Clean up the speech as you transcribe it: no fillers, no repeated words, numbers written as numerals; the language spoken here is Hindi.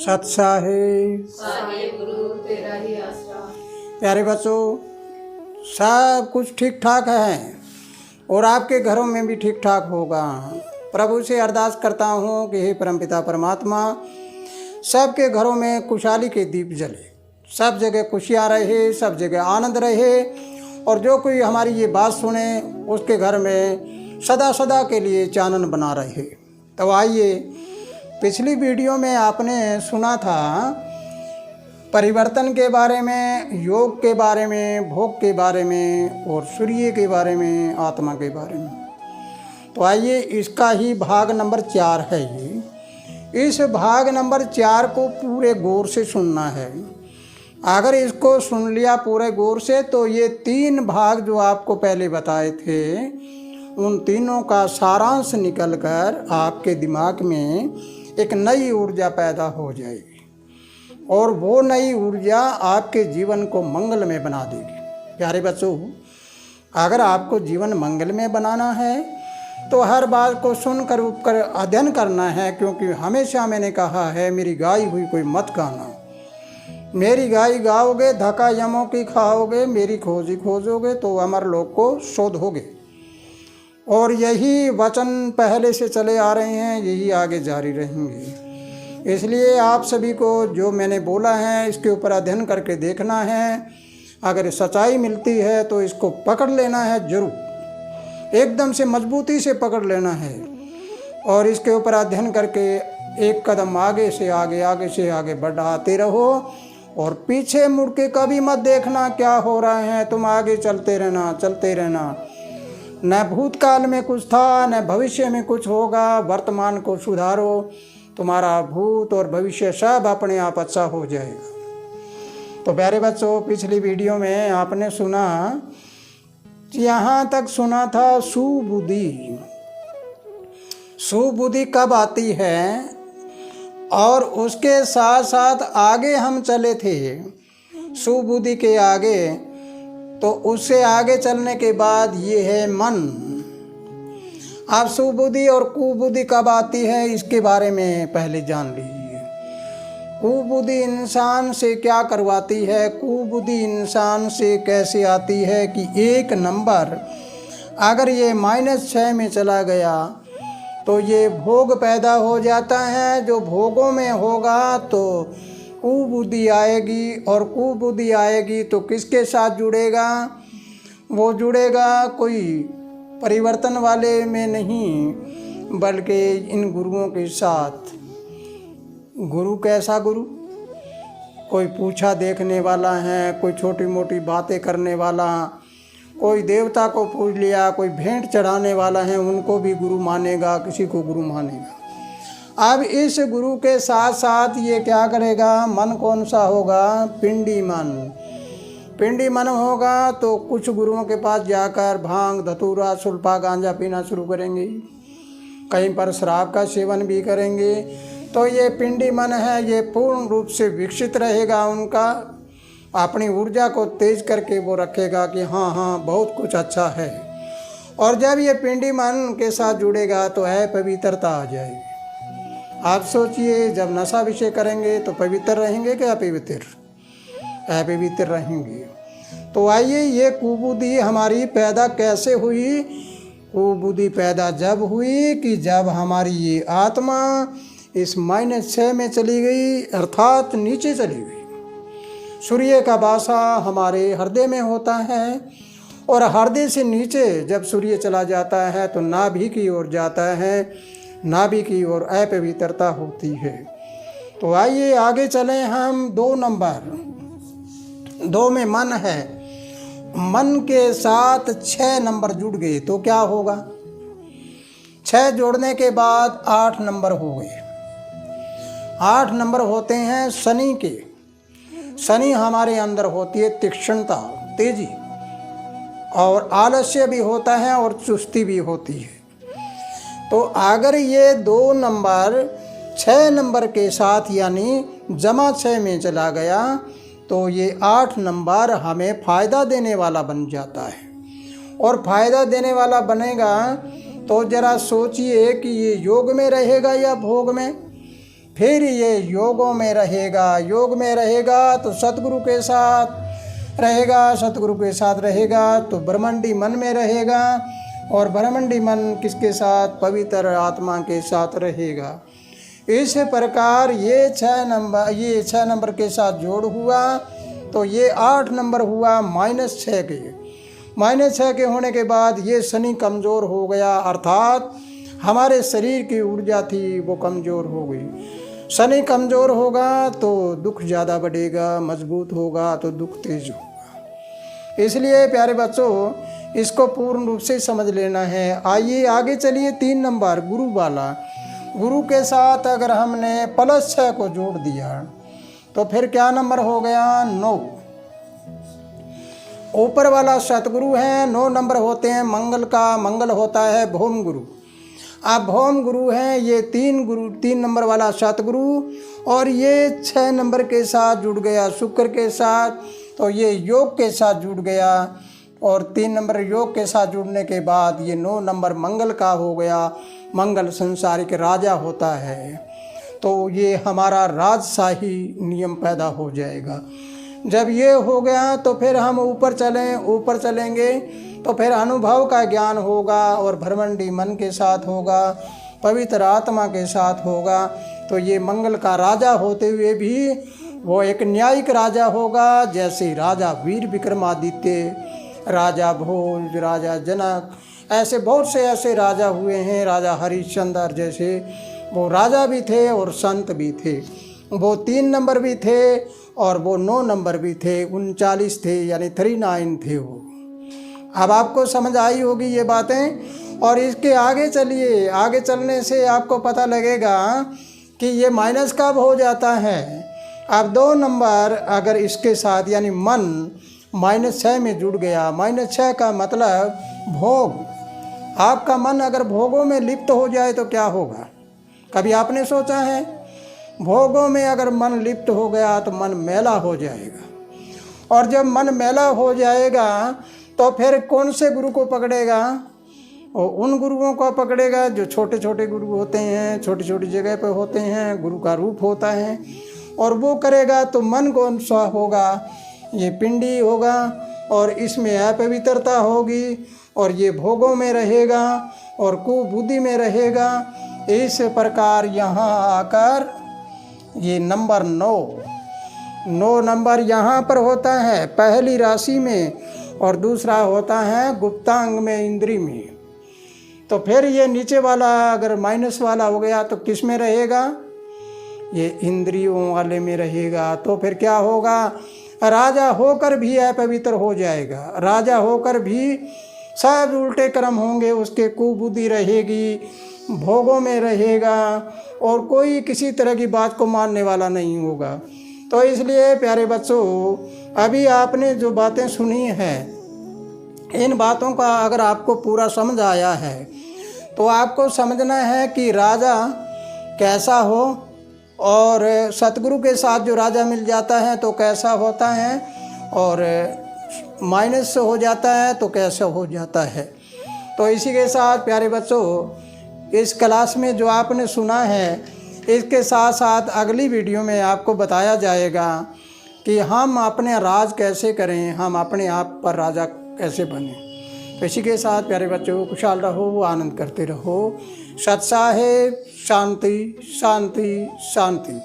सत्साहे साहेब गुरु तेरा ही आसरा। प्यारे बच्चों, सब कुछ ठीक ठाक है और आपके घरों में भी ठीक ठाक होगा। प्रभु से अरदास करता हूँ कि हे परमपिता परमात्मा, सबके घरों में खुशहाली के दीप जले, सब जगह खुशियाँ रहे, सब जगह आनंद रहे और जो कोई हमारी ये बात सुने उसके घर में सदा सदा के लिए चानन बना रहे। तो आइए, पिछली वीडियो में आपने सुना था परिवर्तन के बारे में, योग के बारे में, भोग के बारे में और सूर्य के बारे में, आत्मा के बारे में। तो आइए, इसका ही भाग नंबर 4 है ये। इस भाग नंबर 4 को पूरे गौर से सुनना है। अगर इसको सुन लिया पूरे गौर से तो ये 3 भाग जो आपको पहले बताए थे, उन तीनों का सारांश निकलकर आपके दिमाग में एक नई ऊर्जा पैदा हो जाएगी और वो नई ऊर्जा आपके जीवन को मंगलमय बना देगी। प्यारे बच्चों, अगर आपको जीवन मंगलमय बनाना है तो हर बात को सुनकर उपकर अध्ययन करना है, क्योंकि हमेशा मैंने कहा है मेरी गाई हुई कोई मत गाना। मेरी गाई गाओगे, धक्का यमों की खाओगे, मेरी खोजी खोजोगे तो अमर लोक को शोधोगे। और यही वचन पहले से चले आ रहे हैं, यही आगे जारी रहेंगे। इसलिए आप सभी को जो मैंने बोला है इसके ऊपर अध्ययन करके देखना है। अगर सच्चाई मिलती है तो इसको पकड़ लेना है, जरूर एकदम से मजबूती से पकड़ लेना है और इसके ऊपर अध्ययन करके एक कदम आगे से आगे बढ़ाते रहो और पीछे मुड़ के कभी मत देखना क्या हो रहा है। तुम आगे चलते रहना। न भूतकाल में कुछ था, न भविष्य में कुछ होगा। वर्तमान को सुधारो, तुम्हारा भूत और भविष्य सब अपने आप अच्छा हो जाएगा। तो प्यारे बच्चों, पिछली वीडियो में आपने सुना, यहाँ तक सुना था सुबुद्धि। सुबुद्धि कब आती है और उसके साथ साथ आगे हम चले थे सुबुद्धि के आगे, तो उससे आगे चलने के बाद ये है मन। आप सुबुद्धि और कुबुद्धि कब आती है इसके बारे में पहले जान लीजिए। कुबुद्धि इंसान से क्या करवाती है, कुबुद्धि इंसान से कैसे आती है कि एक नंबर अगर ये -6 में चला गया तो ये भोग पैदा हो जाता है। जो भोगों में होगा तो कुबुद्धि आएगी और कुबुद्धि आएगी तो किसके साथ जुड़ेगा? वो जुड़ेगा कोई परिवर्तन वाले में नहीं, बल्कि इन गुरुओं के साथ। गुरु कैसा गुरु? कोई पूछा देखने वाला है, कोई छोटी मोटी बातें करने वाला, कोई देवता को पूज लिया, कोई भेंट चढ़ाने वाला है, उनको भी गुरु मानेगा, किसी को गुरु मानेगा। अब इस गुरु के साथ साथ ये क्या करेगा? मन कौन सा होगा? पिंडी मन। पिंडी मन होगा तो कुछ गुरुओं के पास जाकर भांग, धतूरा, सुल्फा, गांजा पीना शुरू करेंगे, कहीं पर शराब का सेवन भी करेंगे। तो ये पिंडी मन है, ये पूर्ण रूप से विकसित रहेगा। उनका अपनी ऊर्जा को तेज करके वो रखेगा कि हाँ बहुत कुछ अच्छा है। और जब ये पिंडी मन के साथ जुड़ेगा तो है पवित्रता आ जाएगी। आप सोचिए, जब नशा विषय करेंगे तो पवित्र रहेंगे कि अपवित्र? अपवित्र रहेंगे। तो आइए, ये कुबुद्धि हमारी पैदा कैसे हुई? कुबुद्धि पैदा जब हुई कि जब हमारी ये आत्मा इस -6 में चली गई, अर्थात नीचे चली गई। सूर्य का वासा हमारे हृदय में होता है और हृदय से नीचे जब सूर्य चला जाता है तो नाभि की ओर जाता है, नाभि की ओर अपवित्रता होती है। तो आइए आगे चलें हम। 2 नंबर 2 में मन है, मन के साथ 6 नंबर जुड़ गए तो क्या होगा? 6 जोड़ने के बाद 8 नंबर हो गए। 8 नंबर होते हैं शनि के। शनि हमारे अंदर होती है तीक्ष्णता, तेजी, और आलस्य भी होता है और चुस्ती भी होती है। तो अगर ये 2 नंबर 6 नंबर के साथ यानी जमा 6 में चला गया तो ये 8 नंबर हमें फ़ायदा देने वाला बन जाता है। और फ़ायदा देने वाला बनेगा तो ज़रा सोचिए कि ये योग में रहेगा या भोग में? फिर ये योगों में रहेगा। योग में रहेगा तो सतगुरु के साथ रहेगा, सतगुरु के साथ रहेगा तो ब्रह्मंडी मन में रहेगा, और ब्रह्मंडी मन किसके साथ? पवित्र आत्मा के साथ रहेगा। इस प्रकार ये 6 नंबर के साथ जोड़ हुआ तो ये 8 नंबर हुआ -6 के। -6 के होने के बाद ये शनि कमज़ोर हो गया, अर्थात हमारे शरीर की ऊर्जा थी वो कमज़ोर हो गई। शनि कमज़ोर होगा तो दुख ज़्यादा बढ़ेगा, मजबूत होगा तो दुख तेज होगा। इसलिए प्यारे बच्चों इसको पूर्ण रूप से समझ लेना है। आइए आगे चलिए। 3 नंबर गुरु वाला। गुरु के साथ अगर हमने +6 को जोड़ दिया तो फिर क्या नंबर हो गया? 9। ऊपर वाला सतगुरु है, 9 नंबर होते हैं मंगल का। मंगल होता है भौम गुरु। अब भौम गुरु हैं ये 3 नंबर वाला सतगुरु, और ये 6 नंबर के साथ जुड़ गया शुक्र के साथ, तो ये योग के साथ जुड़ गया। और 3 नंबर योग के साथ जुड़ने के बाद ये 9 नंबर मंगल का हो गया। मंगल संसारिक राजा होता है, तो ये हमारा राजशाही नियम पैदा हो जाएगा। जब ये हो गया तो फिर हम ऊपर चलेंगे तो फिर अनुभव का ज्ञान होगा, और भ्रमंडी मन के साथ होगा, पवित्र आत्मा के साथ होगा। तो ये मंगल का राजा होते हुए भी वो एक न्यायिक राजा होगा, जैसे राजा वीर विक्रमादित्य, राजा भोज, राजा जनक, ऐसे बहुत से ऐसे राजा हुए हैं। राजा हरिश्चंद्र जैसे वो राजा भी थे और संत भी थे। वो 3 नंबर भी थे और वो 9 नंबर भी थे, 39 थे, यानी 39 थे वो। अब आपको समझ आई होगी ये बातें। और इसके आगे चलिए। आगे चलने से आपको पता लगेगा कि ये माइनस कब हो जाता है। अब 2 नंबर अगर इसके साथ यानी मन -6 में जुड़ गया। -6 का मतलब भोग। आपका मन अगर भोगों में लिप्त हो जाए तो क्या होगा? कभी आपने सोचा है? भोगों में अगर मन लिप्त हो गया तो मन मैला हो जाएगा, और जब मन मैला हो जाएगा तो फिर कौन से गुरु को पकड़ेगा? और उन गुरुओं को पकड़ेगा जो छोटे छोटे गुरु होते हैं, छोटी छोटी जगह पे होते हैं, गुरु का रूप होता है। और वो करेगा तो मन कौन सा होगा? ये पिंडी होगा, और इसमें अपवित्रता होगी, और ये भोगों में रहेगा और कुबुद्धि में रहेगा। इस प्रकार यहाँ आकर ये नंबर 9 नंबर यहाँ पर होता है पहली राशि में, और दूसरा होता है गुप्तांग में, इंद्री में। तो फिर ये नीचे वाला अगर माइनस वाला हो गया तो किस में रहेगा? ये इंद्रियों वाले में रहेगा। तो फिर क्या होगा? राजा होकर भी अपवित्र हो जाएगा। राजा होकर भी सब उल्टे कर्म होंगे, उसके कुबुद्धि रहेगी, भोगों में रहेगा, और कोई किसी तरह की बात को मानने वाला नहीं होगा। तो इसलिए प्यारे बच्चों, अभी आपने जो बातें सुनी हैं, इन बातों का अगर आपको पूरा समझ आया है तो आपको समझना है कि राजा कैसा हो, और सतगुरु के साथ जो राजा मिल जाता है तो कैसा होता है, और माइनस हो जाता है तो कैसा हो जाता है। तो इसी के साथ प्यारे बच्चों, इस क्लास में जो आपने सुना है, इसके साथ साथ अगली वीडियो में आपको बताया जाएगा कि हम अपने राज कैसे करें, हम अपने आप पर राजा कैसे बने। तो इसी के साथ प्यारे बच्चों, खुशहाल रहो, आनंद करते रहो। सत साहेब, शांति शांति शांति।